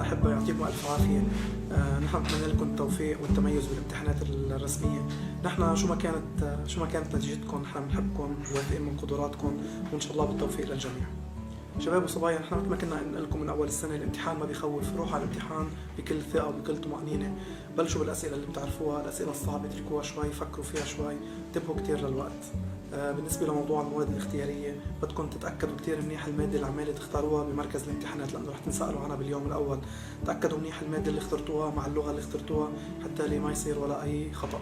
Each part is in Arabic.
الأحبة، يعطيكم ألف عافية. نحن نتمنى لكم التوفيق والتميز بالامتحانات الرسمية. نحن شو ما كانت نتيجتكم، نحن بنحبكم وواثقين من قدراتكم، وإن شاء الله بالتوفيق للجميع. شباب وصبايا، نحن مثل ما كنا نقول لكم من أول السنة، الامتحان ما بيخوف. روحوا على الامتحان بكل ثقة وبكل طمأنينة. بلشوا بالأسئلة اللي بتعرفوها، الأسئلة الصعبة اتركوها شوي، فكروا فيها شوي، انتبهوا كتير للوقت. بالنسبة لموضوع المواد الاختيارية، بدكم تتأكدوا كتير منيح المادة اللي عمالة تختاروها بمركز الامتحانات، لأنه رح تنسألوا عنها باليوم الأول. تأكدوا منيح المادة اللي اخترتوها مع اللغة اللي اخترتوها، حتى لي ما يصير ولا أي خطأ.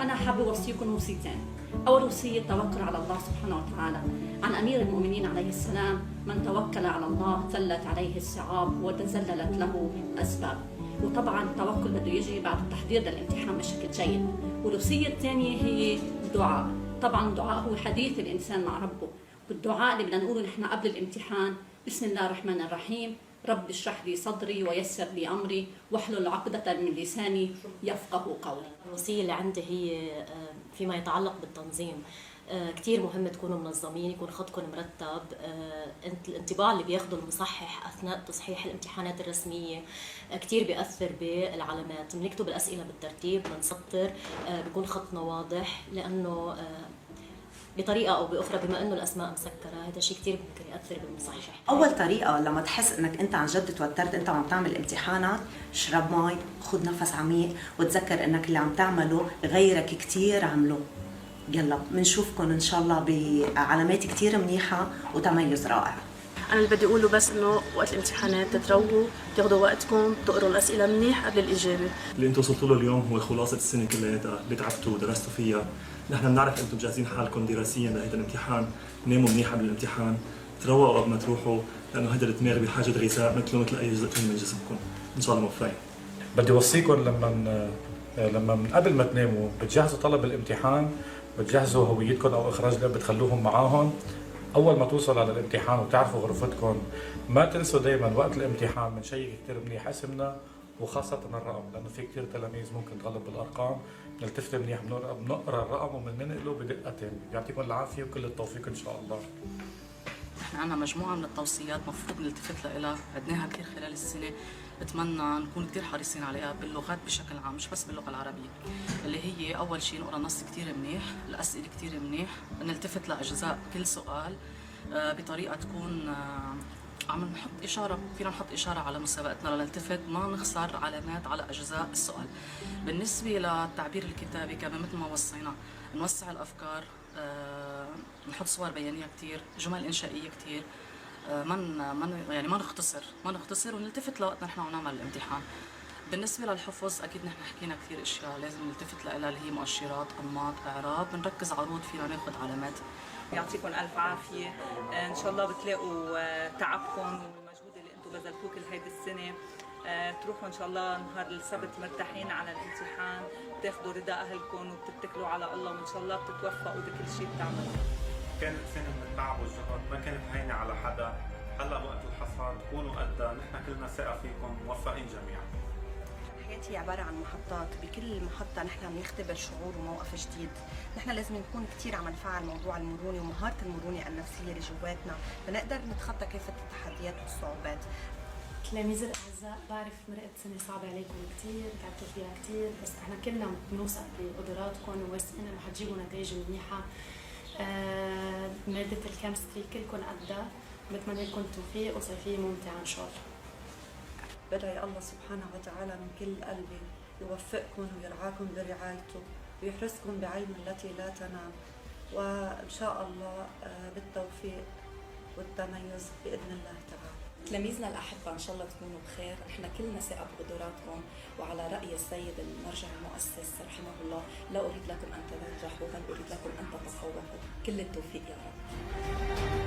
أنا حابة أوصيكم وصيتين. أول وصية التوكل على الله سبحانه وتعالى. عن أمير المؤمنين عليه السلام: من توكل على الله ذلت عليه الصعاب وتذللت له الأسباب. وطبعا التوكل بده يجي بعد التحضير للامتحان بشكل جيد. والوصية الثانية هي الدعاء. طبعا الدعاء هو حديث الإنسان مع ربه. والدعاء اللي بدنا نقوله نحن قبل الامتحان: بسم الله الرحمن الرحيم، رب اشرح لي صدري ويسر لي أمري واحلل عقدة من لساني يفقه قولي. الوصية اللي عندي هي فيما يتعلق بالتنظيم. كتير مهم تكونوا منظمين، يكون خطكم مرتب. الانطباع اللي بياخده المصحح أثناء تصحيح الامتحانات الرسمية كتير بيأثر بالعلامات. بنكتب الأسئلة بالترتيب، بنسطر، بيكون خطنا واضح، لأنه بطريقة أو بأخرى بما أنه الأسماء مسكرة، هذا شيء كتير ممكن يأثر بالمصحح. أول طريقة لما تحس إنك أنت عن جد توترت أنت وعم تعمل امتحانات، اشرب مي، خد نفس عميق، وتذكر إنك اللي عم تعمله غيرك كتير عمله. يلا بنشوفكم إن شاء الله بعلامات كتير منيحة وتميز رائع. أنا اللي بدي أقوله بس إنه وقت الامتحانات تروقوا، تاخذوا وقتكم، تقروا الأسئلة منيح قبل الإجابة. اللي انتم وصلتوا له اليوم هو خلاصة السنة كلها اللي تعبتوا ودرستوا فيها. نحن بنعرف انتم مجهزين حالكم دراسيا لهذا الامتحان، ناموا منيح قبل الامتحان، تروقوا قبل ما تروحوا، لأنه هذا الدماغ بحاجة غذاء مثل أي جزء ثاني من جسمكم. إن شاء الله موفقين. بدي أوصيكم لما من قبل ما تناموا بتجهزوا طلب الامتحان، بتجهزوا هويتكم أو إخراج بتخلوهم معاهم. أول ما توصل على الامتحان وتعرفوا غرفتكم، ما تنسوا دايما وقت الامتحان بنشيك كتير منيح اسمنا وخاصة الرقم، لأنه في كتير تلاميذ ممكن تغلط بالأرقام. بنلتفت منيح، بنقرأ الرقم وبننقله بدقتين. يعطيكم العافية وكل التوفيق إن شاء الله. نحن عنا مجموعة من التوصيات مفروض نلتفت لها، عدناها كثير خلال السنة. بتمنى نكون كثير حريصين عليها باللغات بشكل عام، مش بس باللغة العربية، اللي هي أول شيء نقرأ النص كثير منيح، الأسئلة كثير منيح، نلتفت لأجزاء كل سؤال بطريقة تكون عم نحط إشارة، فينا نحط إشارة على مسابقتنا لنلتفت، ما نخسر علامات على أجزاء السؤال. بالنسبة للتعبير الكتابي كمان مثل ما وصينا، نوسع الأفكار، نحط صور بيانية كتير، جمل إنشائية كتير، ما نختصر ونلتفت لوقت نحن عم نعمل الامتحان. بالنسبة للحفظ أكيد نحن حكينا كثير أشياء لازم نلتفت لها، اللي هي مؤشرات، أنماط، إعراب، بنركز عروض فينا ناخذ علامات. يعطيكم ألف عافية، إن شاء الله بتلاقوا تعبكم والمجهود اللي أنتم بذلتوه كل هيدي السنة. تروحوا إن شاء الله نهار السبت مرتاحين على الامتحان، بتاخذوا رضا أهلكم وبتتكلوا على الله، وإن شاء الله بتتوفقوا بكل شيء بتعملوه. كانت سنة من التعب والجهد، ما كانت هينة على حدا. هلا وقت الحصاد كونوا قدها، نحن كلنا ثقة فيكم، موفقين جميعا. حياتي عبارة عن محطات، بكل محطة نحن بنختبر شعور وموقف جديد. نحن لازم نكون كتير عم نفعل موضوع المرونة ومهارة المرونة النفسية اللي جواتنا، بنقدر نتخطى كافة التحديات والصعوبات. تلاميذ الأعزاء، بعرف مرقت سنة صعبة عليكم كتير، تعبتوا فيها كتير، بس احنا كلنا بنوثق بقدراتكم وواثقين انه حتجيبوا نتائج منيحة. مادة الكيمستري كلكم قدها، بتمنى لكم التوفيق وصيفية ممتعة إن شاء الله. بدعي الله سبحانه وتعالى من كل قلبي يوفقكم ويرعاكم برعايته ويحرسكم بعينه التي لا تنام، وإن شاء الله بالتوفيق والتميز بإذن الله تعالى. تلاميذنا الأحبة إن شاء الله تكونوا بخير، إحنا كلنا ثقة بقدراتكم، وعلى رأي السيد المرجع المؤسس رحمه الله: لا أريد لكم أن تنجحوا بل أريد لكم أن تتفوقوا. كل التوفيق يا رب.